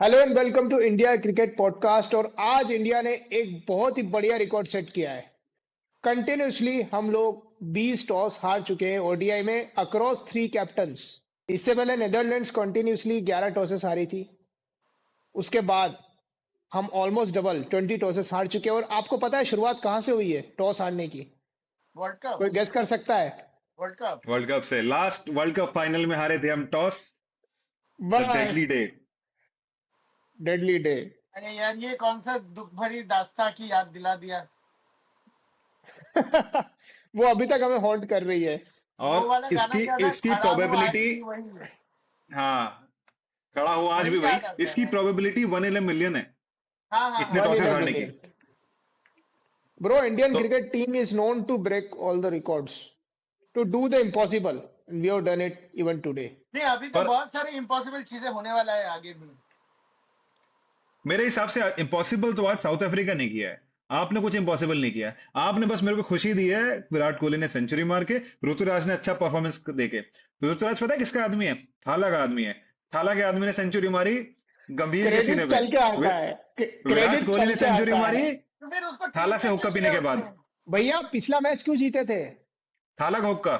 Hello and welcome to India cricket podcast. और आज India ने एक बहुत ही बढ़िया रिकॉर्ड सेट किया है। कंटिन्यूसली हम लोग 20 टॉस हार चुके हैं ओडीआई में अक्रॉस 3 कैप्टन्स। इससे पहले नेदरलैंड्स कंटिन्यूसली 11 टॉसेस हारी थी। उसके बाद हम ऑलमोस्ट डबल 20 टॉसेस हार चुके हैं। और आपको पता है शुरुआत कहाँ से हुई है टॉस हारने की? वर्ल्ड कप कोई गेस कर सकता है? वर्ल्ड कप वर्ल्ड कप से लास्ट वर्ल्ड कप फाइनल में हारे थे हम toss the bus, deadly day. Deadly day. अरे यार, ये कौन सा दुख भरी दास्तां की याद दिला दिया। वो अभी तक हमें हॉन्ट कर रही है। वो और वाला गाना इसकी क्या था, इसकी खड़ा हूँ आज प्रोबेबिलिटी, भी वही है। हाँ, खड़ा हो आज भी वही वही। याद आता इसकी है। प्रोबेबिलिटी 1 in a million है हाँ हाँ इतने हाँ, वन इन टॉसेस अ हारने की। मिलियन। Bro, Indian तो cricket team is known to break all the records, to do the impossible, and we have done it even today. नहीं, अभी तो पर बहुत सारी इम्पॉसिबल चीजें होने वाला है आगे भी। मेरे हिसाब से इम्पॉसिबल तो आज साउथ अफ्रीका ने किया है। आपने कुछ इम्पॉसिबल नहीं किया। आपने बस मेरे को खुशी दी है विराट कोहली ने सेंचुरी मार के, ऋतुराज ने अच्छा परफॉर्मेंस देके। ऋतुराज पता है किसका आदमी है? थाला का आदमी है। थाला के आदमी ने सेंचुरी मारी गंभीर के सीने क्रेडिट पे। चल के आता वि- है, विराट क्रेडिट कोहली चल ने के सेंचुरी आता मारी है। तो फिर उसको टीम थाला से में हुक्का क्यों पीने लिया के उसने? बाद। भैया पिछला मैच क्यों जीते थे? थाला का हुक्का।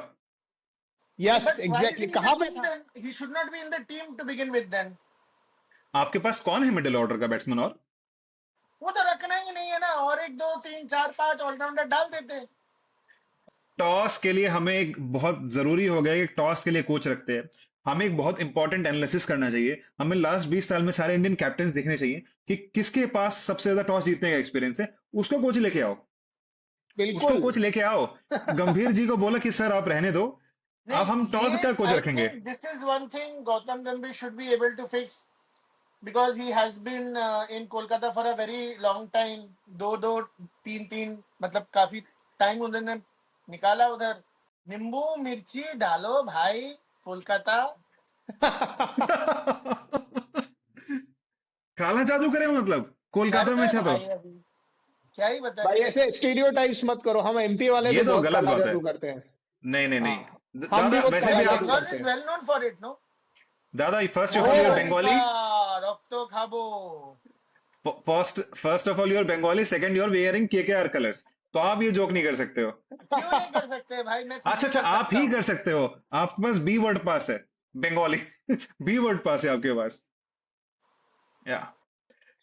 नहीं, yes but why is exactly, he in the कहाँ पे टीम था? Then? He should not be in the team to begin with then. आपके पास कौन है मिडिल ऑर्डर का बैट्समैन? और वो तो रखना ही नहीं है ना, और एक दो तीन चार पांच ऑलराउंडर डाल देते। टॉस के लिए हमें एक बहुत जरूरी हो गया कि टॉस के लिए कोच रखते हैं। हमें एक बहुत इंपॉर्टेंट एनालिसिस करना चाहिए। हमें लास्ट 20 साल में सारे इंडियन कैप्टन देखने चाहिए कि किसके पास सबसे ज्यादा टॉस जीतने का एक्सपीरियंस है। उसको कोच लेके आओ। उसको बिल्कुल। कोच लेके आओ। गंभीर जी को बोला कि सर आप रहने दो, अब नहीं, हम टॉस ये का कोच आई रखेंगे। Think this is one thing Gautam Gambhir should be able to fix, because he has been in Kolkata for a very long time. दो दो तीन तीन मतलब काफी टाइम उन्होंने निकाला उधर। नींबू मिर्ची डालो भाई, कोलकाता। काला जादू करे मतलब कोलकाता करते में हैं था तो। भाई अभी, क्या ही भाई बताएं। ऐसे स्टीरियोटाइप्स मत करो, हम एमपी वाले ये भी तो बहुत गलत काला बात है। जादू करते हैं। नहीं नहीं हाँ, नहीं। हम भी दादा बहुत वैसे काला भी जादू आप, बेंगल करते इज हैं। Well known for it, no? Dada first of ओ ऑल यूर परीक्षा, बंगाली। रक्त खाबो। First of all your Bengali, second your wearing KKR colours. तो आप ये जोक नहीं कर सकते हो। क्यों नहीं कर सकते भाई, मैं कुछ अच्छा भी अच्छा, कर आप सकता ही हूँ। कर सकते हो। आपके पास बी वर्ड पास है, बंगाली। बी वर्ड पास है आपके पास। या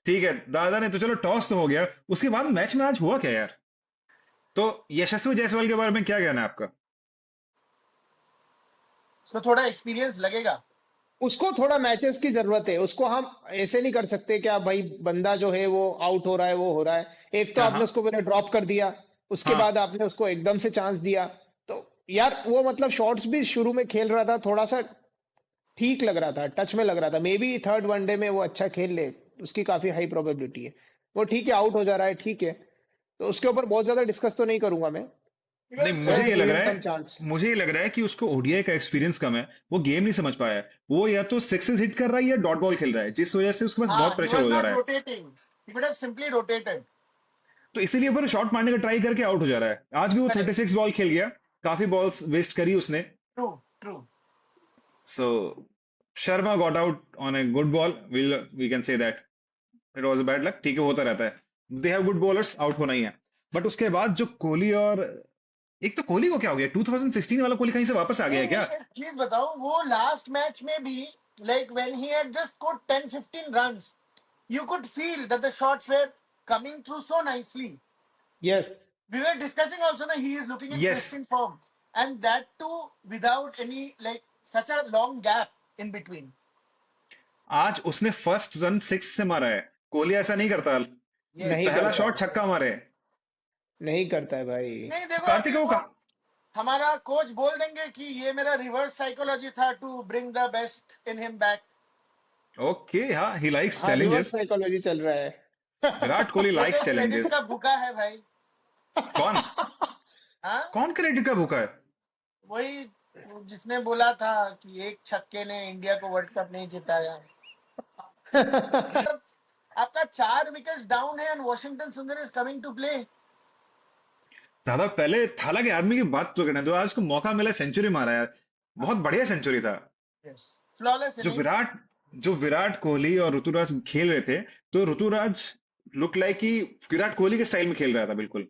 ठीक है दादा ने तो चलो टॉस तो हो गया। उसके बाद मैच में आज हुआ क्या यार? तो यशस्वी जायसवाल के बारे में क्या कहना है आपका? इसको थोड़ा एक्सपीरियंस लगेगा। उसको थोड़ा मैचेस की जरूरत है। उसको हम ऐसे नहीं कर सकते क्या भाई, बंदा जो है वो आउट हो रहा है, वो हो रहा है। एक तो हाँ आपने हाँ उसको पहले ड्रॉप कर दिया, उसके हाँ। बाद आपने उसको एकदम से चांस दिया। तो यार वो मतलब शॉट्स भी शुरू में खेल रहा था, थोड़ा सा ठीक लग रहा था, टच में लग रहा था। मे बी थर्ड वनडे में वो अच्छा खेल ले, उसकी काफी हाई प्रोबेबिलिटी है। वो ठीक है, आउट हो जा रहा है, ठीक है। तो उसके ऊपर बहुत ज्यादा डिस्कस तो नहीं करूंगा मैं। नहीं, बिकॉज मुझे लेट्स ये गिव लग हिम रहा सम है, चांस। मुझे ये लग रहा है कि उसको ओडीआई का एक्सपीरियंस कम है। वो गेम नहीं समझ पाया है। वो या तो सिक्सेस हिट कर रहा है या डॉट बॉल खेल रहा है, जिस वजह से उसके पास हाँ, बहुत he प्रेशर was हो जा not रहा है। rotating. He could have simply rotated. तो इसीलिए वो शॉट मारने का ट्राई करके आउट हो जा रहा है। आज भी वो Correct. 36 बॉल खेल गया, काफी बॉल्स वेस्ट करी उसने। True, true. So Sharma got out on a good ball. We can say that it was a bad luck. ठीक है, होता रहता है। They have good bowlers, out होना ही है। बट उसके बाद जो कोहली और, एक तो कोहली को क्या हो गया? 2016 वाला कोहली कहीं से वापस आ गया नहीं है नहीं, क्या? एक चीज बताओ, वो लास्ट मैच में भी like when he had just scored 10-15 runs, you could feel that the shots were coming through so nicely. Yes. We were discussing also that he is looking in yes. pristine form, and that too without any like such a long gap in between. आज उसने first run six से मारा है। कोहली ऐसा नहीं करता। Yes, नहीं पहला करता yes, शॉट है, छक्का yes. मारे। नहीं करता है भाई। नहीं देखो, कार्तिक अभी को वो हमारा कोच बोल देंगे कि ये मेरा रिवर्स साइकोलॉजी था to bring the best in him back. Okay, हाँ, ही लाइक्स हाँ, रिवर्स चैलेंजेस। साइकोलॉजी चल रहा है। विराट कोहली वो तो लाइक्स क्रेडिट चैलेंजेस। का भूखा है भाई। कौन? हाँ, कौन क्रेडिट का भूखा है? वही जिसने बोला था कि एक छक्के ने इंडिया को वर्ल्ड कप नहीं जिताया। मतलब आपका 4 विकेट्स डाउन है एंड वॉशिंगटन सुंदर इज कमिंग टू प्ले। दादा पहले थाला के आदमी की बात तो करने दो। आज को मौका मिला, सेंचुरी मारा यार। बहुत बढ़िया सेंचुरी था। फ्लॉलेस जो इनिंग्स। विराट जो विराट कोहली और ऋतुराज खेल रहे थे, तो ऋतुराज लुक लाइक कि विराट कोहली के स्टाइल में खेल रहा था बिल्कुल।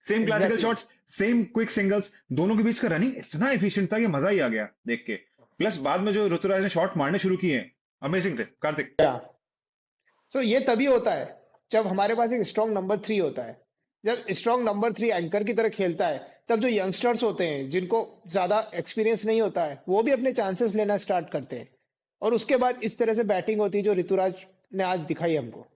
Same classical exactly. Shots, same quick singles, दोनों के बीच का रनिंग इतना एफिशिएंट था कि मजा ही आ गया देख के। प्लस बाद में जो ऋतुराज ने शॉट मारने शुरू किए, अमेजिंग थे कार्तिक। या सो ये तभी होता है जब हमारे पास एक स्ट्रॉन्ग नंबर 3 होता है। जब स्ट्रॉन्ग नंबर 3 एंकर की तरह खेलता है, तब जो यंगस्टर्स होते हैं जिनको ज्यादा एक्सपीरियंस नहीं होता है, वो भी अपने चांसेस लेना स्टार्ट करते हैं। और उसके बाद इस तरह से बैटिंग होती है जो ऋतुराज ने आज दिखाई हमको।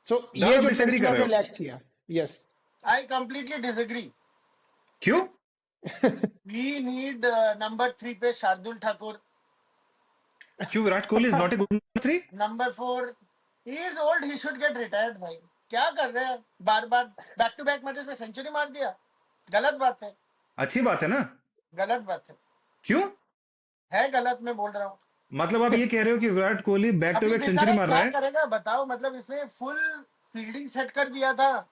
सो ये दादा आप जो डिसएग्री टेस्ट कर मैच रहे में हो? लैक किया। यस। I completely disagree. क्यों? We need number 3 पे शार्दुल ठाकुर, क्यों Virat Kohli is not a good number 3? Number 4 he is old, he should get retired भाई। क्या कर रहे हैं, बार बार बैक टू बैक मैचेस में सेंचुरी मार दिया। गलत बात है, अच्छी बात है ना? गलत बात क्यों? है गलत, मैं बोल रहा हूँ। मतलब आप ये कह रहे हो कि विराट कोहली बैक टू अभी बैक सेंचुरी बेचारा मार रहा क्या है? करेगा बताओ, मतलब इसने फुल फील्डिंग सेट कर दिया था।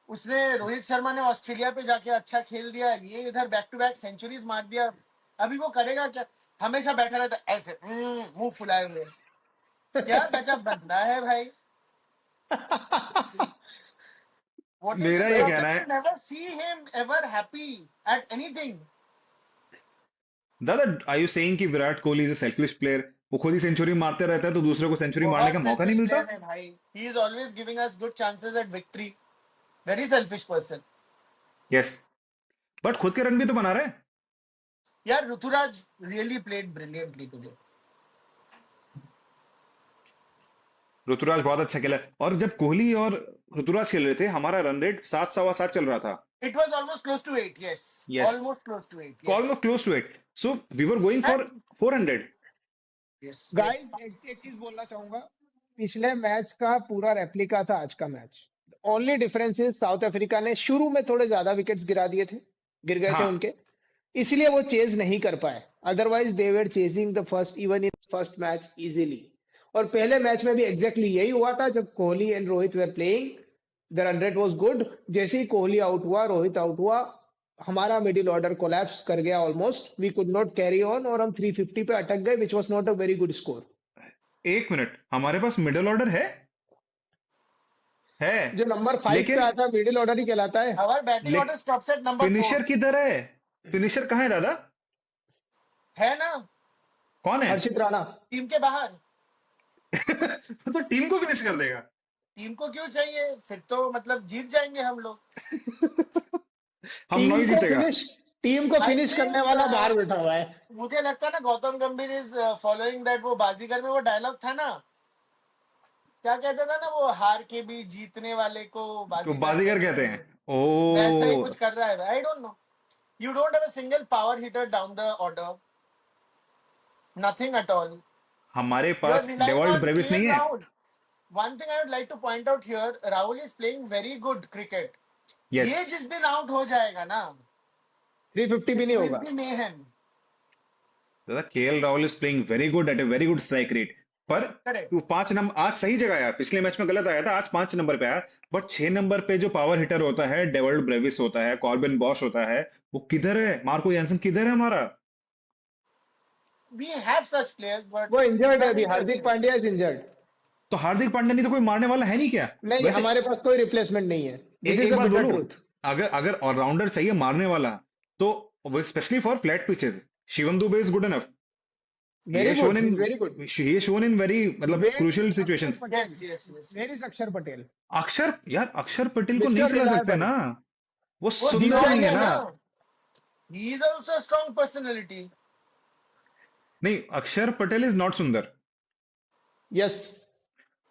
उसने रोहित शर्मा ने ऑस्ट्रेलिया पे जाके अच्छा खेल दिया, ये इधर बैक टू बैक सेंचुरीज मार दिया। अभी वो करेगा क्या? हमेशा बैठा रहता है ऐसे मुंह फुलाए हुए। क्या गजब बंदा है भाई। What is मेरा his ये problem? कहना You है never see him ever happy at anything. दादा, आर यू सेइंग कि Virat Kohli is a selfish player? वो खुद ही सेंचुरी मारते रहता है तो दूसरे को सेंचुरी मारने बहुत का मौका नहीं सेल्फिश मिलता? प्लेयर है भाई। He is always giving us good chances at victory. Very selfish person. Yes, but खुद के रन भी तो बना रहा है। यार Rituraj really played brilliantly today. Rituraj बहुत अच्छा खेला है। और जब कोहली और ऋतुराज खेल रहे थे, हमारा रन रेट 7 सवा 7 चल रहा था। It was almost close to 8, yes. Yes, Almost close to 8, almost yes. Close to it. So we were going for And 400। yes, guys, yes. एक चीज बोलना चाहूंगा। पिछले मैच का पूरा रेप्लिका था आज का match. Only difference is south Africa ने शुरू में थोड़े ज्यादा विकेट्स गिर गए थे हाँ, उनके, इसलिए वो चेज नहीं कर पाए। Otherwise they were chasing the first, even in first match easily. और पहले मैच में भी एग्जैक्टली यही हुआ था। जब Kohli and Rohit were playing, the run rate was good. जैसे ही कोहली आउट हुआ, रोहित आउट हुआ, हमारा मिडिल ऑर्डर कोलैप्स कर गया almost. We could not carry on और हम 350 पे अटक गए, which was not a very good score. एक मिनट, हमारे पास मिडिल ऑर्डर है जो नंबर 5 पे लेकिन आता है मिडिल ऑर्डर ही कहलाता है। Our batting ले, order stops at number 4. Finisher किधर है? फिनिशर कहाँ है दादा? है ना, कौन है? हर्षित राणा। टीम के बाहर। तो टीम को फिनिश कर देगा। टीम को क्यों चाहिए, फिर तो मतलब जीत जाएंगे हम लोग। हम नहीं जीतेगा। टीम को I फिनिश करने think, वाला बाहर बैठा हुआ है। मुझे लगता है ना गौतम गंभीर इज फॉलोइंग दैट। वो बाजीगर में वो डायलॉग था ना, क्या कहता था ना वो, हार के भी जीतने वाले को तो बाजीगर बाजीगर कहते कहते हैं। हैं। वैसा ही ओ, कुछ कर रहा है। I don't know, you don't have a single power hitter down the order, nothing at all. हमारे you are pass relying Dewald on Brevis KL नहीं है। Rahul. One thing I would like to point out here, Rahul is playing very good cricket. Yes, ये जिस दिन out हो जाएगा ना, 350 भी it नहीं will होगा। be mayhem. दादा KL Rahul is playing very good at a very good strike rate. पर Correct. वो 5 नंबर आज सही जगह आया, पिछले मैच में गलत आया था, आज 5 नंबर पे आया। बट 6 नंबर पे जो पावर हिटर होता है, डेवल्ड ब्रेविस होता है, कॉर्बिन बॉश होता है, वो किधर है? मार्को यानसन किधर है हमारा? We have such players, but वो it's इंजर्ड है not अभी, हार्दिक interesting. Pandya is injured. तो हार्दिक पांड्या नहीं तो कोई मारने वाला है नहीं क्या? नहीं, वैसे हमारे पास कोई रिप्लेसमेंट नहीं है। दिस इज एक द बात बिटर बोलूं, ट्रूथ। अगर अगर ऑलराउंडर चाहिए मारने वाला, तो specially for flat pitches, Shivam Dube is good enough. he very has good, shown he in is very good. he has shown in very मतलब where crucial is Axar situations। Patel? Yes, yes, yes, where is yes. Axar Patel? अक्षर, यार अक्षर पटेल को नहीं mister खिला सकते reliable. ना, वो वो सुंदर दीवार नहीं strong है है ना। ना. He is also a strong personality. नहीं, अक्षर पटेल इज नॉट सुंदर। यस।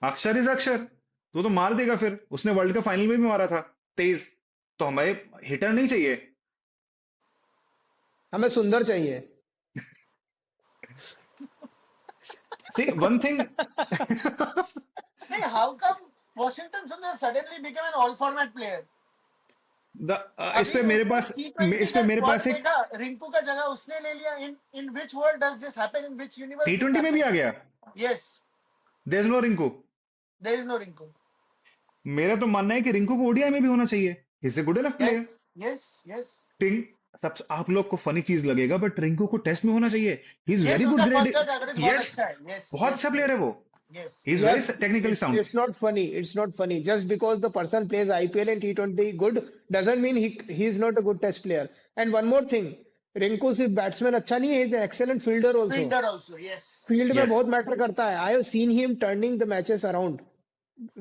अक्षर इज अक्षर, तो मार देगा। फिर उसने वर्ल्ड कप फाइनल में भी मारा था 23। तो हमें हिटर नहीं चाहिए। हमें सुंदर चाहिए। One thing Hey, how come Washington Sundar suddenly became an all-format player? इस अभी पे मेरे उसने पास T20 इस पे का मेरे स्क्वाड पास एक देखा, रिंकू का जगह उसने ले लिया। In which world does this happen? In which universe this T20 में भी आ happen? गया। Yes, there is no Rinku. there is no Rinku. मेरा तो मानना है कि रिंकू को ओडीआई में भी होना चाहिए। Is a good enough player. Yes, yes, yes. सब आप लोग को फनी चीज लगेगा बट रिंकू को टेस्ट में होना चाहिए. He is yes, very good उसका फर्स्ट ग्रेड. क्लास एवरेज बहुत यस, अच्छा है. यस बहुत यस अच्छा प्लेयर है वो. यस ही इज यार, very technically sound. it's not funny. It's not funny. Just because the person plays IPL and T20 good doesn't mean he is not a good test player. And one more thing, Rinku सिर्फ batsman अच्छा नहीं है, is an excellent fielder also. Fielder also. Yes field में yes, बहुत matter करता है. I have seen him turning the matches around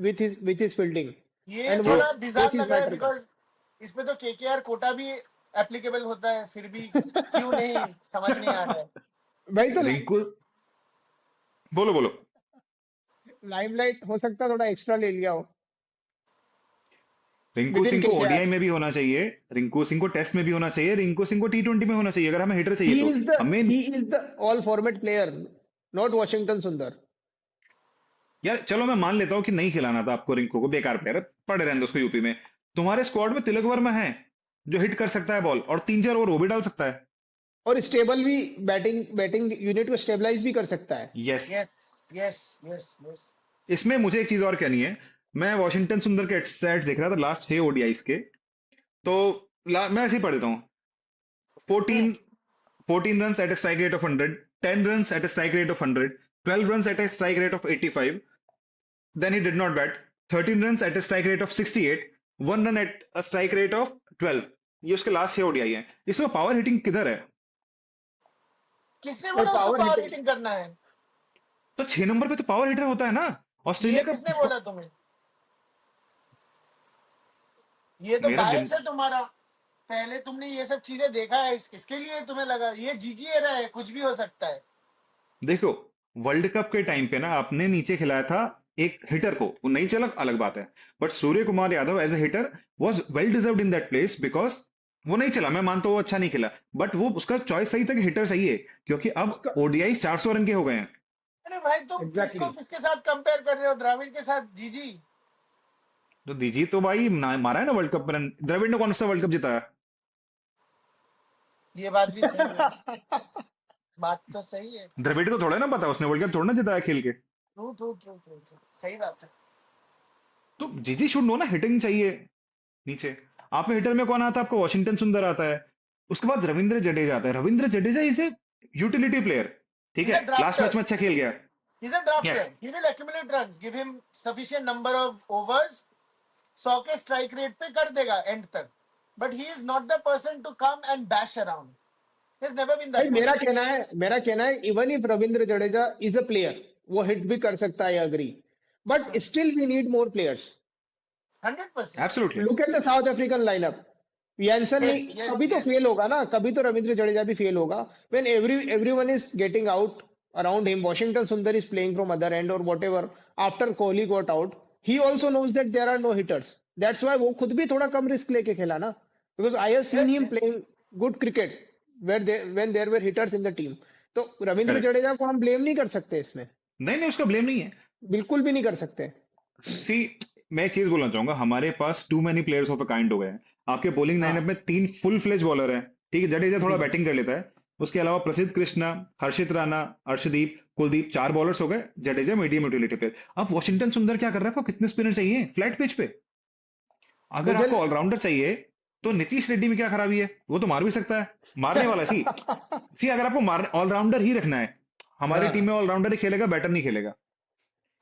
with his fielding. ये and true. थोड़ा वो बिजार चीज लग रहा है मैटर बिकॉज इसमें तो केकेआर कोटा भी एप्लीकेबल होता है, फिर भी क्यों नहीं समझ नहीं आ रहा है. भाई तो रिंकू, बोलो बोलो. लाइमलाइट हो सकता है थोड़ा एक्स्ट्रा ले लिया हो रिंकू विद इन सिंह को केकेआर. ओडीआई में भी होना चाहिए, रिंकू सिंह को टेस्ट में भी होना चाहिए, रिंकू सिंह को टी20 में होना चाहिए. अगर हमें हिटर चाहिए ही तो इज द हमें. He is the all format player, not Washington सुंदर. यार चलो मैं मान लेता हूँ कि नहीं खिलाना था आपको रिंकू को, बेकार प्लेयर है, पड़े रहने दो उसको यूपी में. तुम्हारे स्क्वाड में तिलक वर्मा है जो हिट कर सकता है बॉल और 3-4 ओवर वो भी डाल सकता है. और स्टेबल भी, बैटिंग बैटिंग यूनिट को स्टेबलाइज भी कर सकता है. Yes. Yes yes yes yes. इसमें मुझे एक चीज और कहनी है. मैं वॉशिंगटन सुंदर के स्टैट्स देख रहा था लास्ट 6 ओडीआईस के. तो मैं ऐसे ही पढ़ देता हूँ. 14 14 runs at a strike rate of 100, 10 runs at a strike rate of 100, 12 runs at a strike rate of 85. Then he did not bat. 13 runs at a strike rate of 68, 1 run at a strike rate of 12. ये उसके last 6 ODI हैं. इसमें power hitting किधर है? किसने भाई बोला उसको पावर पावर हिटिंग, हिटिंग करना है? तो 6 नंबर पे तो पावर हिटर होता है ना. ये ऑस्ट्रेलिया किसने का. बोला तुम्हें? ये तो मेरा बायस है तुम्हारा. पहले तुमने ये सब चीजें देखा है, इसके लिए तुम्हें लगा ये जीजी एरा है, कुछ भी हो सकता है. देखो, वर्ल्ड कप के टाइम पे ना आपने नीचे खिलाया था एक हिटर को, वो नहीं चला अलग बात है. But Suryakumar Yadav as a hitter was well deserved in that place because वो नहीं चला. मैं मानता हूँ वो अच्छा नहीं खेला, बट वो उसका चॉइस सही था कि हिटर चाहिए, क्योंकि अब उसका ओडीआई 400 रन के हो गए हैं. अरे भाई तुम एग्जैक्टली किसको किसके साथ कंपेयर कर रहे हो? द्रविड़ के साथ जीजी? तो दीजिए तो भाई मारा है ना वर्ल्ड कप में रन. द्रविड़ ने कौन सा वर्ल्ड कप जिताया? ये बात भी सही है. बात तो सही है. द्रविड़ को थोड़ा ना पता, उसने वर्ल्ड कप थोड़ा ना जिताया खेल के. True true true true true, सही बात है. तो जीजी शुड नो ना, हिटिंग चाहिए नीचे. आप में हिटर में कौन आता है? आपको वॉशिंगटन सुंदर आता है, उसके बाद रविंद्र जडेजा आता है. Ravindra Jadeja is a utility player, ठीक He's है, a लास्ट मैच drafter. में अच्छा खेल गया. He's a drafter. Yes, He will accumulate runs. Give him sufficient number of overs. 100 के स्ट्राइक रेट पे कर देगा एंड तक. But he is not the person to come and bash around. He has never been भाई that person. मेरा कहना है even if Ravindra Jadeja is a player, वो हिट भी कर सकता है, agree. But still we need more players. 100%. Absolutely. Look at the South African lineup. Jansen Yes, नहीं, yes, कभी तो yes. फेल होगा ना, कभी तो रविंद्र जडेजा भी फेल होगा. When everyone is getting out around him, Washington Sundar is playing from other end or whatever. After Kohli got out, he also knows that there are no hitters. That's why वो खुद भी थोड़ा कम risk लेके खेला ना. Because I have seen Yes, him yes. playing good cricket when there were hitters in the team. तो Ravindra correct. Jadeja को हम ब्लेम नहीं कर सकते इसमें, नहीं नहीं, उसका ब्लेम नहीं है. बिल्कुल भी नहीं कर सकते. सी, मैं एक चीज बोलना चाहूंगा. हमारे पास too many players of a kind हो गए हैं. आपके बॉलिंग लाइनअप हाँ में 3 फुल फ्लेज बॉलर हैं, ठीक है. जडेजा थोड़ा जी. बैटिंग कर लेता है. उसके अलावा प्रसिद्ध कृष्णा, हर्षित राणा, अर्शदीप, कुलदीप, 4 बॉलर्स हो गए. Jadeja medium utility player. अब वॉशिंगटन सुंदर क्या कर रहा है? आपको कितने स्पिनर चाहिए फ्लैट पिच पे? अगर मुझे आपको ऑलराउंडर चाहिए तो नीतीश रेड्डी में क्या खराबी है? वो तो मार भी सकता है, मारने वाला. सी सी अगर आपको मार ऑलराउंडर ही रखना है, हमारी टीम हाँ में ऑलराउंडर ही खेलेगा, बैटर नहीं खेलेगा.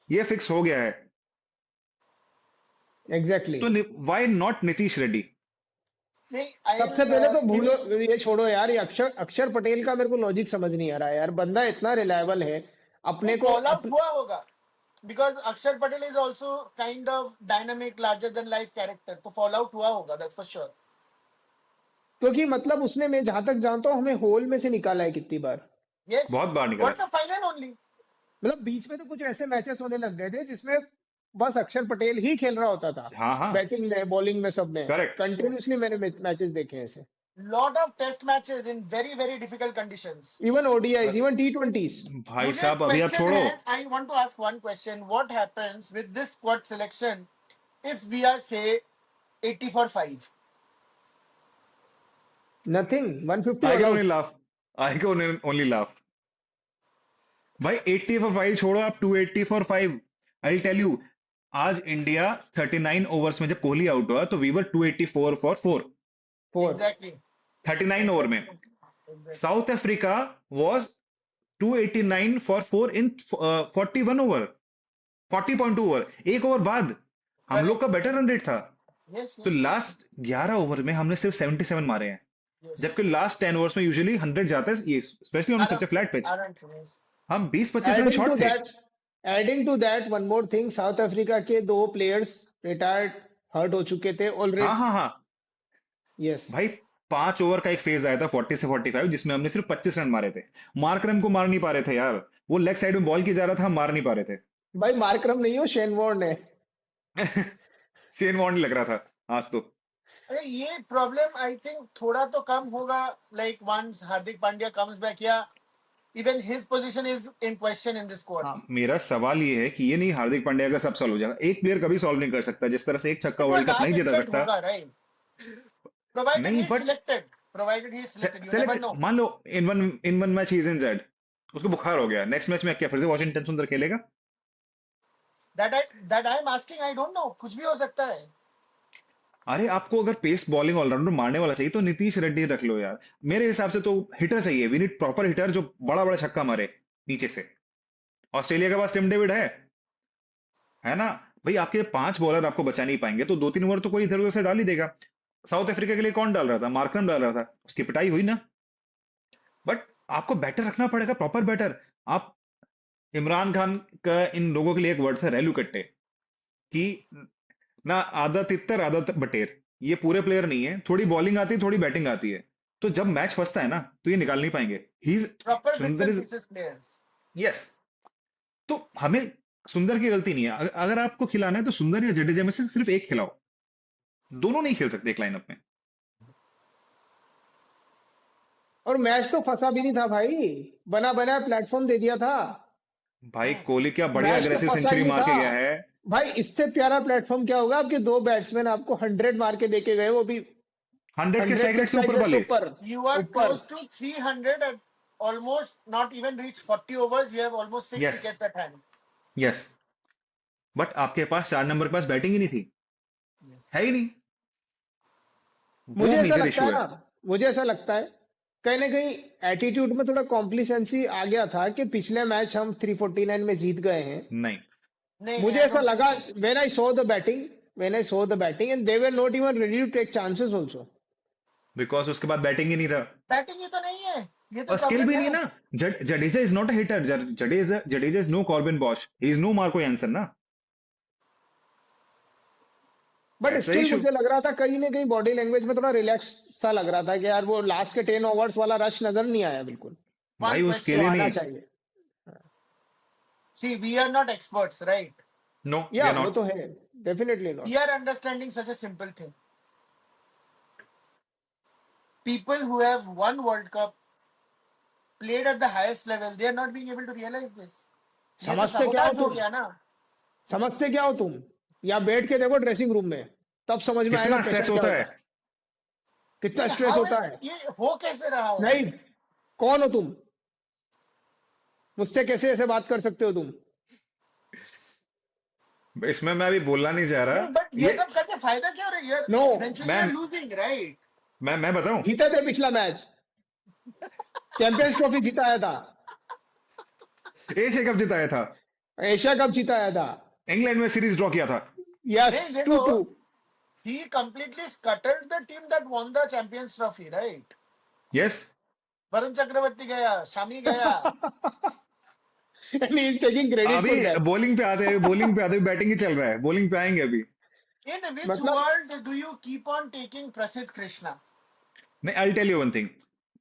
ये फिक्स हो गया है. एग्जैक्टली. तो व्हाई नॉट नीतीश रेड्डी? नहीं, सबसे पहले तो भूलो, ये छोड़ो यार, ये अक्षर अक्षर पटेल का मेरे को लॉजिक समझ नहीं आ रहा है यार. बंदा इतना रिलायबल है, अपने को फॉलो अप हुआ होगा. बिकॉज अक्षर Patel is also kind of dynamic larger than life character. तो फॉलो आउट हुआ होगा, दैट्स फॉर श्योर. क्योंकि मतलब उसने, मैं जहां तक जानता हूँ, हमें होल में से निकाला है कितनी बार. यस, बहुत बार निकला. What's the final only. मतलब बीच में तो कुछ ऐसे मैचेस होने लग गए थे जिसमें बस अक्षर पटेल ही खेल रहा होता था, हाँ हाँ, बैटिंग में बॉलिंग में सब में. करेक्ट. कंटिन्यूसली मैंने मैचेस देखे हैं ऐसे. Lot of test matches in very very difficult conditions. Even ODIs, even टी20s. भाई मुझे साहब अभी आप क्वेश्चन छोड़ो. है. I want to ask one question. What happens with this squad selection if we are say 80 for 5? Nothing, 150 I can all only out. Laugh. I can only laugh. भाई 80 for 5 छोड़ो, आप 280 फॉर 5. आई टेल यू, आज India 39 overs में जब Kohli out हुआ तो we were 284 for 4. 4. Exactly. 39 over में। Exactly. South Africa was 289 for 4 in 41 over, 40.2 over, एक ओवर बाद हम लोग Correct. का बेटर रन रेट था। Yes, तो yes, yes. लास्ट 11 ओवर में हमने सिर्फ 77 मारे हैं, जबकि Yes. लास्ट 10 ओवर्स में यूजुअली 100 जाता है, ये specially on such a flat pitch. Aram, yes. हम 20-25 रन एडिंग टू शॉर्ट थे। That adding to that one more thing, South Africa के 2 प्लेयर्स रिटायर्ड, हर्ट हो चुके थे हाँ ऑलरेडी। हाँ हाँ यस, भाई, 5 ओवर का एक फेज आया था 40 से 45, जिसमें हमने सिर्फ 25 रन मारे थे। मार्करम को मार नहीं पा रहे थे यार, वो लेग साइड में बॉल की जा रहा था, हम मार नहीं पा रहे भाई मार्करम नहीं हो, शेन वॉर्न है। थे। शेन वॉर्न लग रहा था आज तो। अरे ये प्रॉब्लम आई थिंक थोड़ा तो कम होगा, like once Hardik Pandya comes back, या even his position is in question in this squad. हाँ, मेरा सवाल ये है कि ये नहीं हार्दिक पांड्या का सब सॉल्व हो जाएगा, एक प्लेयर कभी सॉल्व नहीं कर सकता। जिस तरह से एक छक्का वर्ल्ड कप नहीं जिता सकता, होगा, राइट? प्रोवाइडेड ही नहीं is but selected, provided he is selected, you never select, no. मान लो in one match he is injured, उसको बुखार हो गया, नेक्स्ट मैच में क्या फिर से वॉशिंगटन सुंदर खेलेगा? That I am asking, I don't no, कुछ भी हो सकता है। अरे आपको अगर पेस बॉलिंग ऑलराउंडर मारने वाला चाहिए तो नीतीश रेड्डी रख लो यार। मेरे हिसाब से तो हिटर चाहिए, वी नीड प्रॉपर हिटर जो बड़ा बड़ा छक्का मारे नीचे से। ऑस्ट्रेलिया के पास टिम डेविड है ना भाई। आपके 5 बॉलर आपको बचा नहीं पाएंगे, तो 2-3 ओवर तो कोई इधर उधर से डाल ही देगा। साउथ अफ्रीका के लिए कौन डाल रहा था? मार्करम डाल रहा था, उसकी पिटाई हुई ना। बट आपको बैटर रखना पड़ेगा, प्रॉपर बैटर। आप इमरान खान का इन लोगों के लिए एक वर्ड था रेलू कट्टे, कि ना आधा तितर आधा बटेर, ये पूरे प्लेयर नहीं है, थोड़ी बॉलिंग आती है थोड़ी बैटिंग आती है, तो जब मैच फंसता है ना तो ये निकाल नहीं पाएंगे। ही इज प्रॉपर बिट्स सुंदर and is, pieces players. Yes. तो हमें सुंदर की गलती नहीं है। अगर आपको खिलाना है तो सुंदर या जडेजा में से सिर्फ एक खिलाओ, दोनों नहीं खेल सकते एक लाइनअप में। और मैच तो फंसा भी नहीं था भाई, बना बनाया प्लेटफॉर्म दे दिया था। भाई कोहली क्या बढ़िया मैच तो अग्रेसिव फंसा ही सेंचुरी नहीं मार था के गया है। भाई, इससे प्यारा प्लेटफॉर्म क्या होगा? आपके 2 बैट्समैन आपको 100 मार के देके गए, वो भी 100 के 100 स्ट्राइक के रेट से स्ट्राइक ऊपर रेट से वाले। ऊपर। You are ऊपर close to 300 and almost not even reached 40 overs. You have almost 6 yes wickets at hand. Yes, but आपके पास 4 नंबर के पास बैटिंग ही नहीं थी, Yes. है ही नहीं। वो मुझे ऐसा मेजर लगता इशू है है। ना, मुझे ऐसा लगता है कहीं ना कहीं एटीट्यूड में थोड़ा कॉम्प्लिसेंसी आ गया था कि पिछले मैच हम 349 में जीत गए हैं। नहीं, नहीं, मुझे I ऐसा don't लगा think so. when I saw the batting and they were not even ready to take chances also. Because उसके बाद बैटिंग ही नहीं था Batting ही तो नहीं है, ये तो और स्किल problem भी नहीं है है। ना। Jadeja is not a hitter, Jadeja is no Corbin Bosch, he is no Marco Jansen ना। बट ऐसा स्टिल इशू। मुझे लग रहा था कहीं ना कहीं बॉडी लैंग्वेज में थोड़ा रिलैक्स सा लग रहा था कि यार वो लास्ट के 10 ओवर्स वाला रश नजर नहीं आया बिल्कुल, भाई One उसके जो लिए question. आना नहीं। चाहिए। See, we are not experts, right? No we yeah are वो नॉट। तो है, definitely not. We are understanding such a simple thing. People who have won World Cup, played at the highest level, they are not being able to realize this. ये तो समझते क्या हो sabotage हो तुम? गया ना। समझते क्या हो तुम? या बैठ के देखो ड्रेसिंग रूम में, तब समझ में आएगा कितना स्ट्रेस प्रेशर क्या होता होता है। है, कितना नहीं, स्ट्रेस how होता is है। ये हो कैसे रहा है? नहीं, कौन हो तुम? मुझसे कैसे ऐसे बात कर सकते हो तुम? इसमें मैं अभी बोलना नहीं चाह रहा। नहीं, but ये ये सब करके फायदा क्या हो रहा है? You're नो, eventually मैं you're losing, right? मैं बताऊं, जीते थे पिछला मैच, चैंपियंस ट्रॉफी जिताया था, एशिया कप जिताया था, एशिया कप जिताया था। इंग्लैंड में सीरीज ड्रॉ किया था। यस, नहीं, 2-2। देखो, he completely scuttled the team that won the Champions Trophy, right? Yes, Varun Chakravarthy गया, शामी गया। and he is taking credit अभी for that. बॉलिंग पे आते बैटिंग ही चल रहा है, बॉलिंग पे आएंगे अभी। In which मतलब world do you keep on taking Prasidh Krishna? नहीं, I tell you one thing,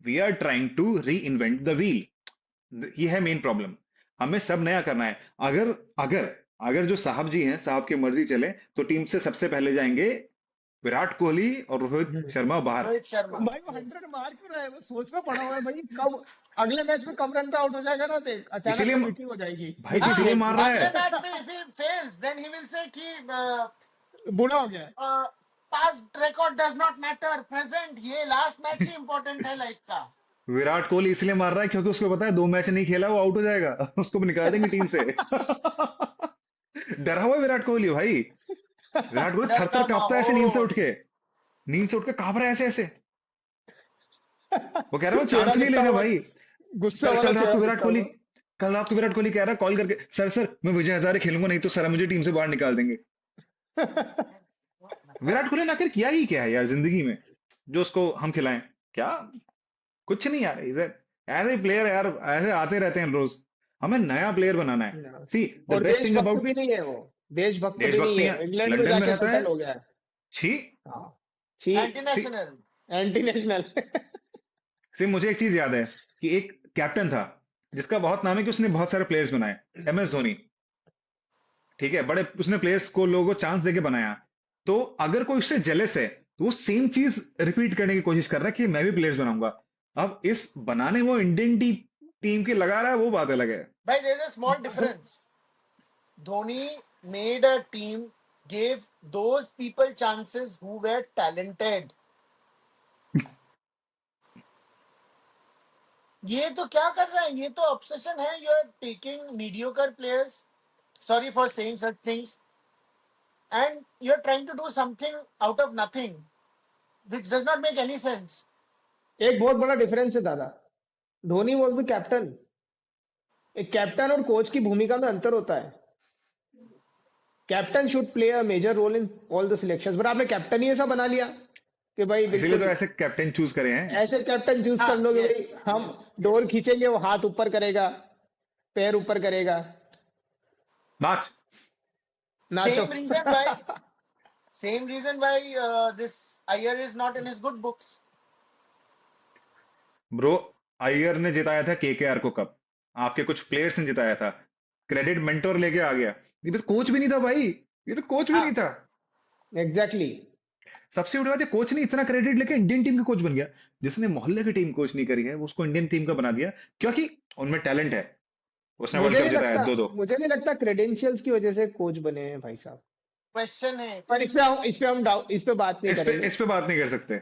we are trying to reinvent the wheel. ये है मेन प्रॉब्लम, हमें सब नया करना है। अगर अगर अगर जो साहब जी हैं, साहब की मर्जी चले तो टीम से सबसे पहले जाएंगे विराट कोहली और रोहित शर्मा बाहर। रोहित शर्मा। भाई वो Yes. 100 मार क्यों रहा है? वो सोच में पड़ा हुआ है भाई, कब अगले मैच में कम रन पे आउट हो जाएगा ना, देख अचानक से इसीलिए मीटिंग हो जाएगी। भाई हाँ, इसीलिए मार रहा अगले है। मैच में if he fails, then he will say कि बुरा हो गया है। past record does not matter, present ये last match ही important है लाइफ का। विराट कोहली इसलिए मार रहा है क्योंकि उसको पता है 2 मैच नहीं खेला वो आउट हो जाएगा, उसको भी निकाल देंगे टीम से। डरा हुआ है विराट कोहली भाई। विराट कोहली थर थर कांपता है ऐसे नींद से उठ के, नींद से उठ के कांप रहा है ऐसे ऐसे। वो कह रहा है चेहरा चांस नहीं कितना लेना हुआ, भाई। गुस्सा कल वाला कल रात चेहरा को विराट कितना कोहली हुआ। कल रात को विराट कोहली कह रहा है कॉल करके, सर मैं विजय हजारे खेलूंगा, नहीं तो सर मुझे टीम से बाहर निकाल देंगे। विराट कोहली ने आखिर किया ही क्या है यार जिंदगी में जो उसको हम खिलाएं? क्या? कुछ नहीं यार। इज एज ए प्लेयर यार, ऐसे आते रहते हैं रोज। हमें नया प्लेयर बनाना है। सी द और बेस्ट थिंग देशभक्त अबाउट भी नहीं है वो, देशभक्त भी देशभक्त नहीं नहीं है, है, इंग्लैंड में लंदन में जाके रहता है। सेटल हो गया है। छी। हाँ, छी, एंटी सी नेशनल। Anti national. सी मुझे एक चीज याद है कि एक कैप्टन था जिसका बहुत नाम है कि उसने बहुत सारे प्लेयर्स बनाए। MS धोनी। ठीक है, बड़े उसने प्लेयर्स को, लोगों को चांस देके बनाया। तो अगर कोई उससे जेलस है तो वो सेम चीज रिपीट करने की कोशिश कर रहा है कि मैं भी प्लेयर्स बनाऊंगा। अब इस बनाने वो इंडियन टीम की लगा रहा है, वो बात अलग है। भाई there is a small difference. Dhoni made a team, gave those people chances who were talented. ये तो क्या कर रहा है, ये तो ऑब्सेशन है. You are taking mediocre players, sorry for saying such things, and you're trying to do something out of nothing, which does not make any sense. एक बहुत बड़ा डिफरेंस है दादा, धोनी वॉज द कैप्टन। एक कैप्टन और coach की भूमिका में अंतर होता है। Captain should play a major role in all the selections, but आपने कैप्टन ही ऐसा बना लिया कि भाई इसीलिए तो बिल्कुल ऐसे कैप्टन चूज करे हैं। ऐसे कैप्टन चूज कर हाँ, लो कि yes, भाई हम yes, डोर yes. खींचेंगे, वो हाथ ऊपर करेगा, पैर ऊपर करेगा, बात नाचो। Same reason why, same reason why this Iyer is not in his good books. Bro, Iyer ने जिताया था KKR को कप, आपके कुछ प्लेयर्स ने जिताया था। क्रेडिट मेंटोर लेके आ गया। ये तो कोच भी नहीं था भाई, ये तो कोच भी नहीं हाँ, था। एग्जैक्टली। सबसे बड़ी बात है, कोच ने इतना क्रेडिट लेके इंडियन टीम का कोच बन गया। जिसने मोहल्ले की टीम कोच नहीं करी है वो उसको इंडियन टीम का बना दिया, क्योंकि उनमें टैलेंट है। उसने वर्ल्ड मुझे कप नहीं जिताया लगता, 2-2। मुझे नहीं लगता क्रेडेंशियल्स की वजह से कोच बने हैं भाई साहब। question है. पर इस पे बात नहीं करेंगे। इस पे बात नहीं कर सकते।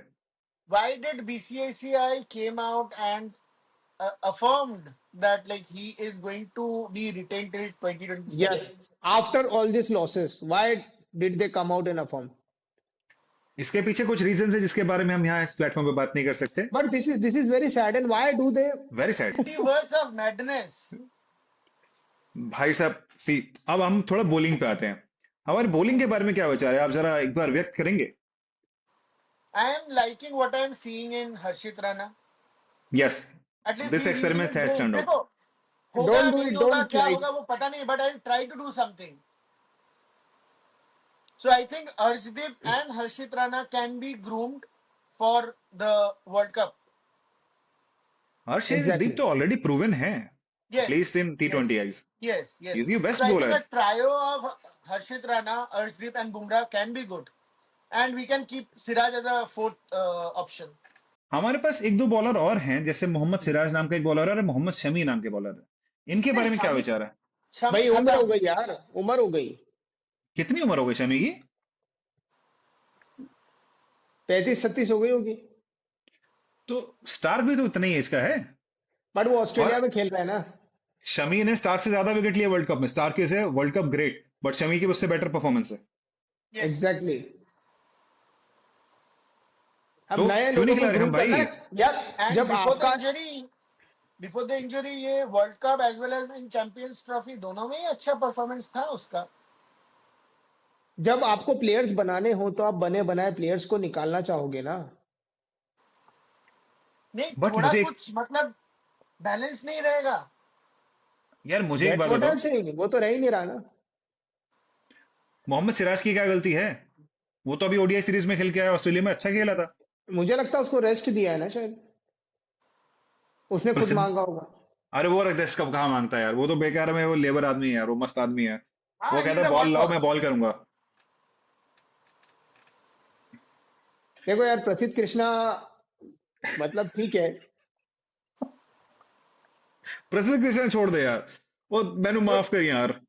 Why did BCCI came out and affirmed that like he is going to be retained till 2027? Yes, after all this losses why did they come out in a form? इसके पीछे कुछ रीजन है जिसके बारे में हम यहाँ इस प्लेटफॉर्म पे बात नहीं कर सकते। But this is very sad, and why do they? Very sad. Multiverse of madness. भाई साहब सी, अब हम थोड़ा बॉलिंग पे आते हैं। हमारे बॉलिंग के बारे में क्या विचार है, आप जरा एक बार व्यक्त करेंगे? I am liking what I am seeing in Harshit Rana. Yes, At least this he is using experiment his has brain. Turned out. देखो, होगा डोंट डू नहीं इट, होगा डोंट क्या लाइक। होगा वो पता नहीं, but I'll try to do something. So I think Arshdeep and Harshit Rana can be groomed for the World Cup. Harshdeep exactly. तो ऑलरेडी प्रूवन है, at least Yes, in T20 yes, eyes. yes, he yes. Is your So best I think bowler. a trio of Harshit Rana, Arshdeep, and Bumrah can be good, and we can keep Siraj as a fourth option. हमारे पास एक दो bowler और हैं, जैसे मोहम्मद सिराज नाम का एक bowler है और मोहम्मद शमी नाम के बॉलर है। इनके नहीं, बारे में क्या Shami, विचार है? Shami भाई उम्र हो खत्म. गई यार, उम्र हो गई। कितनी उम्र हो गई शमी की? 35-36 हो गई होगी। तो स्टार्क भी तो उतना ही एज का है। बट वो ऑस्ट्रेलिया और में खेल रहा है ना। शमी ने स्टार्क से ज्यादा विकेट लिए वर्ल्ड कप में। स्टार्क इज है world cup great, but Shami की उससे बेटर परफॉर्मेंस है। Yes. एग्जैक्टली। अब तो नए क्यों नहीं लोगों को खिला रहे ग्रूम हम करना भाई? है यार। And जब आपका before the injury, ये World Cup as well as in Champions Trophy दोनों में ही अच्छा परफॉर्मेंस था उसका. जब आपको प्लेयर्स बनाने हो तो आप बने बनाए प्लेयर्स को निकालना चाहोगे ना। नहीं, बट थोड़ा मुझे कुछ मतलब बैलेंस नहीं रहेगा. यार मुझे एक दैट्स बात व्हाट आई बताओ, एम सेइंग, वो तो रह ही नहीं रहा ना। मोहम्मद सिराज की क्या गलती है? वो तो अभी ODI सीरीज में खेल के आया, ऑस्ट्रेलिया में अच्छा खेला था। मुझे लगता है उसको रेस्ट दिया है ना शायद, उसने खुद प्रसिद्ध, मांगा होगा। अरे वो रख दे, इसका कहाँ मांगता है यार, वो तो बेकार में, वो लेबर आदमी है यार, वो मस्त आदमी है। हाँ, वो he कहता is है a बॉल लाओ, मैं workhorse. बॉल करूंगा। देखो यार, प्रसिद्ध कृष्णा मतलब ठीक है। प्रसिद्ध कृष्ण छोड़ दे यार, वो मैंने माफ कर यार,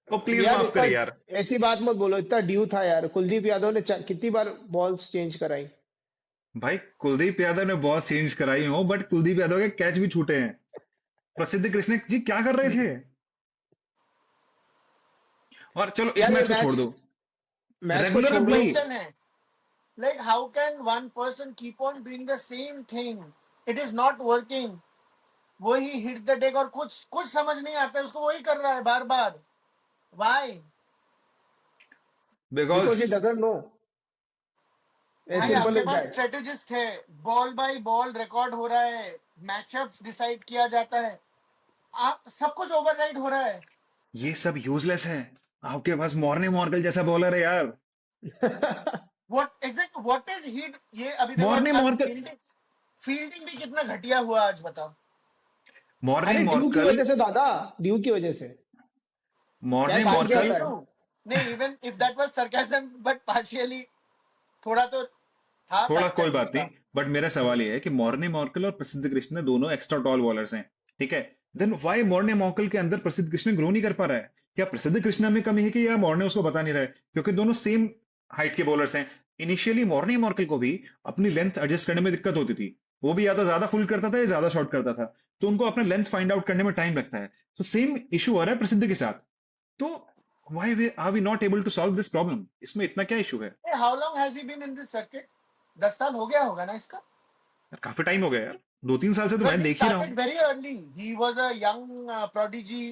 वो प्लीज यार माफ इतना कर यार। ऐसी बात मत बोलो, इतना ड्यू था यार। कुलदीप यादव ने कितनी बार बॉल्स चेंज कराई। भाई कुलदीप यादव ने बॉल चेंज कराई हो, बट कुलदीप यादव के कैच भी छूटे हैं। प्रसिद्ध कृष्ण जी क्या कर रहे थे? और चलो इस यार ये मैच को छोड़ दो, मैच को रेगुलर छोड़ो। अपनी Question है, like how can one person keep on doing the same thing? It is not working. वही हिट द डेक और कुछ कुछ समझ नहीं आता है उसको, वही कर रहा है बार बार. Why because he because doesn't know, as भाई? सिंपल आपके एज पास दैट. स्ट्रेटेजिस्ट है, बॉल बाय बॉल रिकॉर्ड हो रहा है, मैचअप डिसाइड किया जाता है, आप सब कुछ ओवरराइड हो रहा है. ये सब यूजलेस है. आपके पास मॉर्ने मॉर्कल जैसा बॉलर है यार. What is hit? ये अभी देखो, मॉर्ने अब मॉर्कल फील्डिंग भी कितना घटिया हुआ आज, बताओ. मॉर्ने अरे ड्यू की मॉर्कल वजह से दादा, ड्यू की वजह से. क्या मॉर्ने खेल गया पार्शियली मॉर्कल पर. ट्रू. नहीं, even if that was sarcasm, but partially थोड़ा तो था थोड़ा कोई फैक्टर बात इसका. नहीं, बट मेरा सवाल ये है कि मॉर्ने मॉर्कल और प्रसिद्ध कृष्ण दोनों एक्स्ट्रा टॉल बॉलर्स हैं. ठीक है. देन व्हाई मॉर्ने मॉर्कल के अंदर प्रसिद्ध कृष्ण ग्रो नहीं कर पा रहा है? क्या प्रसिद्ध कृष्णा में कमी है कि या मॉर्ने उसको बता नहीं रहा है? क्योंकि दोनों सेम हाइट के बॉलर्स हैं. इनिशियली मॉर्ने मॉर्कल को भी अपनी लेंथ एडजस्ट करने में दिक्कत होती थी. वो भी या तो ज्यादा फुल करता था या ज्यादा शॉर्ट करता था. तो उनको अपना लेंथ फाइंड आउट करने में टाइम लगता है. तो सेम इशू हो रहा है प्रसिद्ध के साथ. तो why way are we not able to solve this problem? इसमें इतना क्या इशू है? How long has he been in this circuit? 10 साल हो गया होगा ना इसका. यार काफी टाइम हो गया यार. 2-3 साल से तो Because मैं he देख ही रहा started हूँ. very early. He was a young prodigy,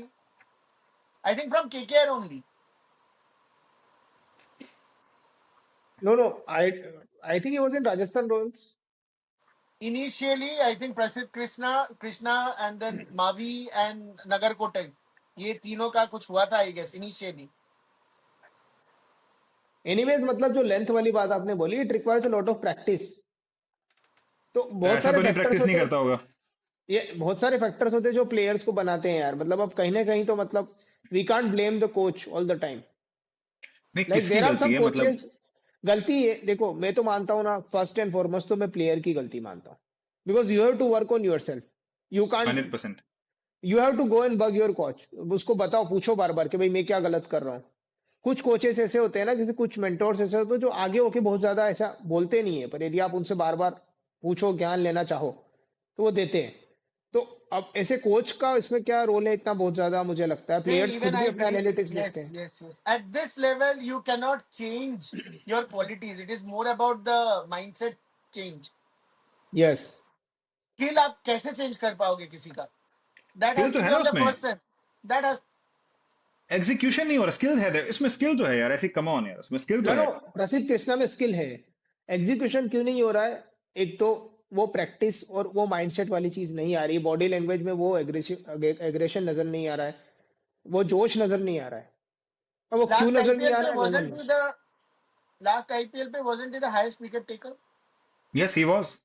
I think from KKR only. No, I think he was in Rajasthan Royals. Initially, I think Prasidh Krishna, and then Mavi and Nagarkotai. ये तीनों का कुछ हुआ था, I guess, initially. Anyways, मतलब जो length वाली बात आपने बोली, it requires a lot of practice. तो तो बहुत ऐसा सारे तो नहीं फैक्टर्स प्रैक्टिस नहीं होते हैं. करता होगा. ये बहुत सारे फैक्टर्स होते हैं जो प्लेयर्स को बनाते हैं यार. मतलब अब कहीं ना कहीं तो मतलब we can't blame the coach all the time. नहीं, लाइक किसकी देयर आर गलती सम है मतलब? कोचेस. गलती है, देखो मैं तो मानता हूँ ना, फर्स्ट एंड फॉरमोस्ट तो मैं प्लेयर की गलती मानता हूँ. Because you have to work on yourself. You can't. 100%. You have to go and bug your coach. उसको बताओ, पूछो बार बार कि भाई मैं क्या गलत कर रहा हूँ. कुछ कोचेस ऐसे होते हैं ना, जैसे कुछ मेंटोर्स ऐसे होते हैं जो आगे होके बहुत ज्यादा ऐसा बोलते नहीं है, पर यदि आप उनसे बार बार पूछो, ज्ञान लेना चाहो, तो वो देते हैं. तो अब ऐसे कोच का इसमें क्या रोल है इतना बहुत ज्यादा, मुझे लगता है नहीं, प्लेयर्स even खुद भी I अपने believe, एनालिटिक्स देखते yes, हैं. yes, yes. At this level, you cannot change your qualities. It is more about the mindset change. Yes. Skill आप कैसे change कर पाओगे किसी का? That स्किल has तो to है be ना on the उसमें. first step. That has. Execution नहीं हो रहा, स्किल है. इसमें स्किल तो है यार, ऐसे कम ऑन यार, उसमें स्किल तो नो, है. प्रसिद्ध कृष्णा में स्किल है. एग्जीक्यूशन क्यों नहीं हो रहा है? एक तो वो प्रैक्टिस और वो माइंडसेट वाली चीज नहीं आ रही. बॉडी लैंग्वेज में वो एग्रेशन नजर नहीं आ रहा है. वो जोश नजर नहीं आ रहा है. अब वो क्यों Last नजर नहीं IPL आ पे रहा है, no one wasn't he knows. the last IPL पे wasn't he the highest wicket taker? Yes he was.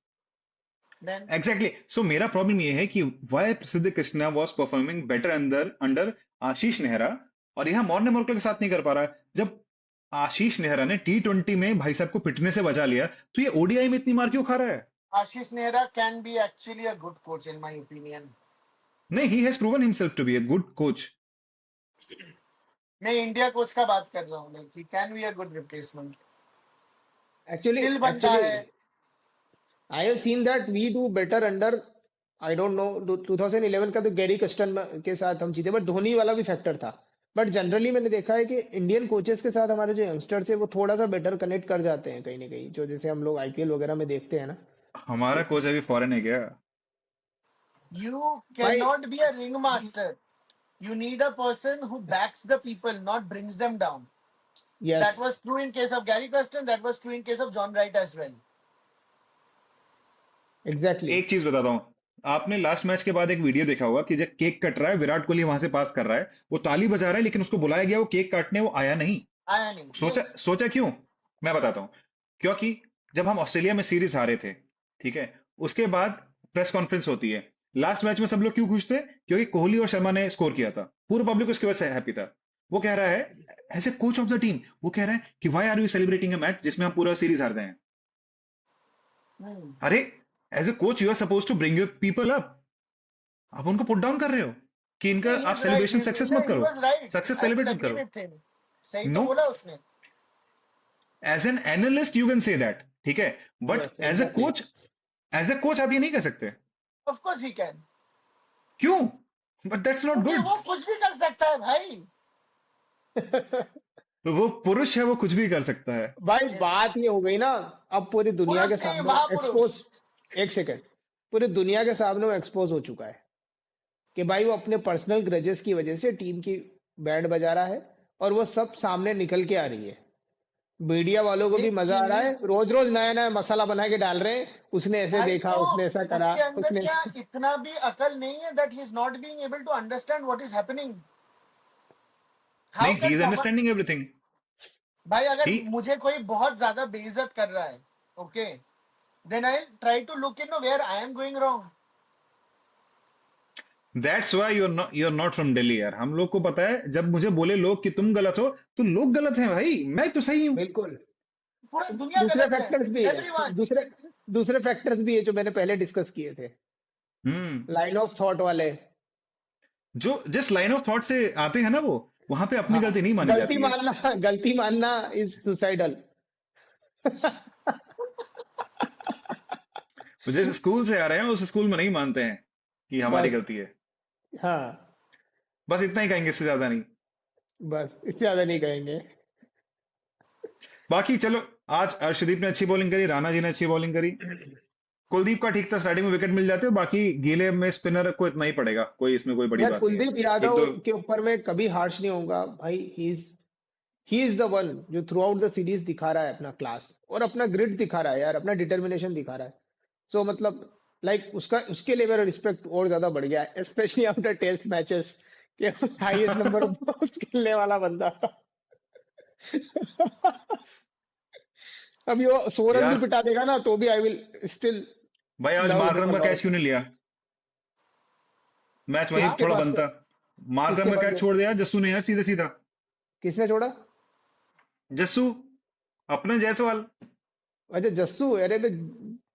Then exactly. So मेरा प्रॉब्लम ये है कि why Prasidh Krishna was performing better under under Ashish Nehra, और यहाँ मॉर्ने मॉर्कल के साथ नहीं कर पा रहा है. जब आशीष नेहरा ने T20 में भाई साहब को पिटने से बचा लिया, तो ये ओडीआई में इतनी मार क्यों खा रहा है? Ashish Nehra can be actually a good coach in my opinion. नहीं, he has proven himself to be a good coach. मैं इंडिया कोच का बात कर रहा हूँ. Like he can be a good replacement. Actually chill बंदा actually है. I have seen that we do better under. I don't know, 2011 का तो गैरी कस्टन के साथ हम जीते, बट धोनी वाला भी फैक्टर था. बट जनरली मैंने देखा है कि इंडियन कोचेस के साथ हमारे जो यंगस्टर्स है वो थोड़ा सा बेटर कनेक्ट कर जाते हैं कहीं ना कहीं, जो जैसे हम लोग आईपीएल वगैरह में देखते हैं ना. हमारा कोच अभी फॉरेन है क्या? You भाई. cannot be a ringmaster. You need a person who backs the people, not brings them down. Yes. That was true in case of Gary Kirsten. That was true in case of John Wright as well. Exactly. एक चीज बताता हूँ. आपने last match के बाद एक video देखा होगा कि जब केक कट रहा है, विराट कोहली वहां से पास कर रहा है, वो ताली बजा रहा है, लेकिन उसको बुलाया गया वो केक काटने, वो आया नहीं. आया नहीं. सोचा Yes. सोचा क्यों? मैं बताता हूँ. क्योंकि जब हम ऑस्ट्रेलिया में सीरीज हारे थे, ठीक है, उसके बाद प्रेस कॉन्फ्रेंस होती है. लास्ट मैच में सब लोग क्यों खुश थे? क्योंकि कोहली और शर्मा ने स्कोर किया था. पूरा पब्लिक उसकी वजह से हैप्पी था. वो कह रहा है as a coach of the team, वो कह रहा है कि why are you celebrating a match जिसमें हम पूरा सीरीज हार गए हैं? Hmm. अरे, as a coach you are suppose to bring your people up. आप उनको पुट डाउन कर रहे हो कि इनका नहीं, he आप was right. सेलिब्रेशन सक्सेस मत He करो, was right. Success I celebrate will मत agree करो. with him. सही तो नो, बोला उसने. As an analyst you can say that, ठीक है, but yes, as a exactly. Coach, as a coach आप ये नहीं कर सकते. Of course he can. क्यों? बट दैट्स नॉट क्योंकि गुड. वो कुछ भी कर सकता है भाई. तो वो पुरुष है, वो कुछ भी कर सकता है. भाई Yes. बात ये हो गई ना, अब पूरी दुनिया पुरुष के नहीं, सामने महापुरुष. एक्सपोज. एक सेकंड. पूरे दुनिया के सामने वो एक्सपोज हो चुका है कि भाई वो अपने पर्सनल ग्रजेस की वजह से टीम की बैंड बजा रहा है, और वो सब सामने निकल के आ रही है। मीडिया वालों को भी एक मजा आ रहा है, चीज रोज रोज नया नया मसाला बना के डाल रहे हैं, उसने ऐसे भाई, देखा, तो उसने ऐसा करा, उसके अंदर उसने क्या इतना भी अकल नहीं है that he is not being able to understand what is happening? How नहीं, he can is someone, understanding everything. भाई अगर ही मुझे कोई बहुत ज्यादा बेइज्जत कर रहा है, okay, then I try to look in where I am going wrong. That's why you are not from Delhi यार। हम लोग को पता है, जब मुझे बोले लोग कि तुम गलत हो, तो लोग गलत हैं भाई, मैं तो सही हूँ। बिल्कुल। पूरा दुनिया दूसरे गलत है, फैक्टर्स भी है, एवरीवन। दूसरे दूसरे फैक्टर्स भी है जो मैंने पहले डिस्कस किए थे, हम्म। लाइन ऑफ थॉट वाले। जो जिस लाइन ऑफ थॉट से आते हैं ना, वो वहां पे अपनी हाँ, गलती नहीं मानी जाती है। गलती मानना इज सुसाइडल। वो जिस स्कूल से आ रहे हैं, उस स्कूल में नहीं मानते हैं कि हमारी बस। गलती है। हाँ, बस इतना ही कहेंगे, इससे ज्यादा नहीं। बस इससे ज्यादा नहीं कहेंगे। बाकी चलो, आज अर्शदीप ने अच्छी बॉलिंग करी, राणा जी ने अच्छी बॉलिंग करी, कुलदीप का ठीक था, स्टार्टिंग में विकेट मिल जाते हो, बाकी गीले में स्पिनर को इतना ही पड़ेगा, कोई इसमें कोई बड़ी यार बात नहीं है। कुलदीप फिर यादव तो के ऊपर मैं कभी हार्श नहीं होऊंगा भाई। ही इज द वन जो थ्रू आउट द सीरीज दिखा रहा है अपना क्लास, और अपना ग्रिड दिखा रहा है यार, अपना डिटर्मिनेशन दिखा रहा है। सो मतलब लाइक उसका, उसके लिए मेरा रिस्पेक्ट और ज्यादा बढ़ गया है, स्पेशली आफ्टर टेस्ट मैचेस के हाईएस्ट नंबर ऑफ बॉल्स खेलने वाला बंदा। अभी वो 100 रन भी यार पिटा देगा ना तो भी आई विल स्टिल भाई, आज लव हिम मार्करम अ का कैच लॉट। क्यों नहीं लिया? मैच वहीं हाँ, किसके थोड़ा पास से? बनता। मार्करम किसके का पास कैच से? छोड़ दिया जस्सू ने यार, सीधा सीधा। किसने छोड़ा? जस्सू, अपने जायसवाल। अच्छा जस्सू, अरे मैं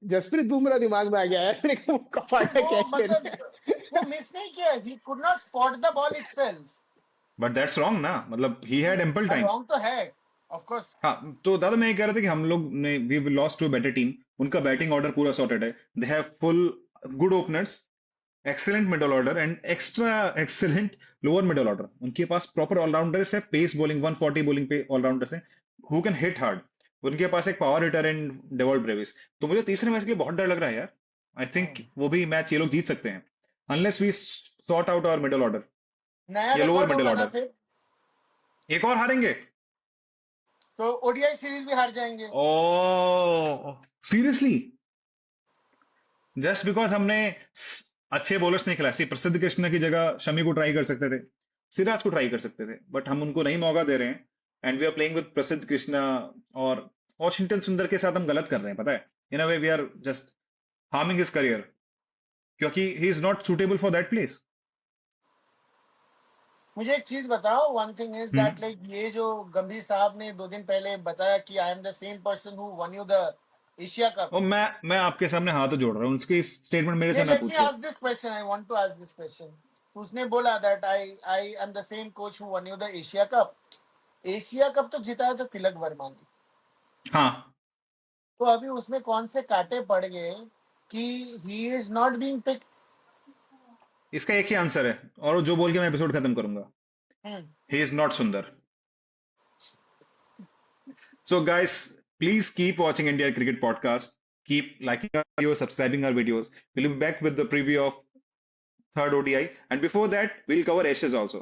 जसप्रीत बुमराह दिमाग में आ गया है। मेरे को कपाटा वो कैच लेना मतलब है। वो मिस नहीं किया, he could not spot the ball itself. But that's wrong ना, मतलब he had ample time. Wrong तो है, ऑफ कोर्स। हाँ, तो दादा मैं ये कह रहा था कि हम लोग ने we lost to better team. उनका बैटिंग ऑर्डर पूरा सॉर्टेड है। They have full good openers, excellent middle order and extra excellent lower middle order. उनके पास प्रॉपर ऑलराउंडर्स है, पेस बॉलिंग 140 बॉलिंग पे ऑलराउंडर्स हैं, हु कैन हिट हार्ड। उनके पास एक power hitter and Dewald Brevis. तो मुझे तीसरे मैच के लिए बहुत डर लग रहा है यार। आई थिंक वो भी मैच ये लोग जीत सकते हैं, unless we sort out our middle order नया या लोअर रिकॉर्ड मिडल होगा ना ऑर्डर। फिर, एक और हारेंगे। तो ओडीआई सीरीज भी हार जाएंगे। Oh seriously? जस्ट बिकॉज हमने अच्छे बॉलर्स नहीं खिलाए। प्रसिद्ध कृष्णा की जगह शमी को ट्राई कर सकते थे, सिराज को ट्राई कर सकते थे, बट हम उनको नहीं मौका दे रहे हैं। And we are playing with Prasidh Krishna और वॉशिंगटन सुंदर के साथ हम गलत कर रहे हैं, पता है। In a way we are just harming his career, क्योंकि he is not suitable for that place. मुझे एक चीज बताओ, one thing is that hmm. Like ये जो गंभीर साहब ने 2 दिन पहले बताया कि आई am the same person who won you the Asia cup. और मैं आपके सामने हाथ जोड़ रहा हूँ, उसकी स्टेटमेंट मेरे से नहीं, ना लेट मी पूछिए। Ask this question, I want to ask this question. उसने बोला that I am the same coach who won you the Asia Cup. Asia Cup तो जिताया था तिलक वर्मा ने, हाँ, तो अभी उसमें कौन से कांटे पड़ गए कि he is not being pick? इसका एक ही आंसर है, और जो बोल के मैं एपिसोड खत्म करूंगा। ही इज नॉट सुंदर। So, guys, please keep watching India Cricket Podcast. Keep liking our videos, subscribing our videos. We'll be back with the preview of third ODI, and before that, we'll cover Ashes also.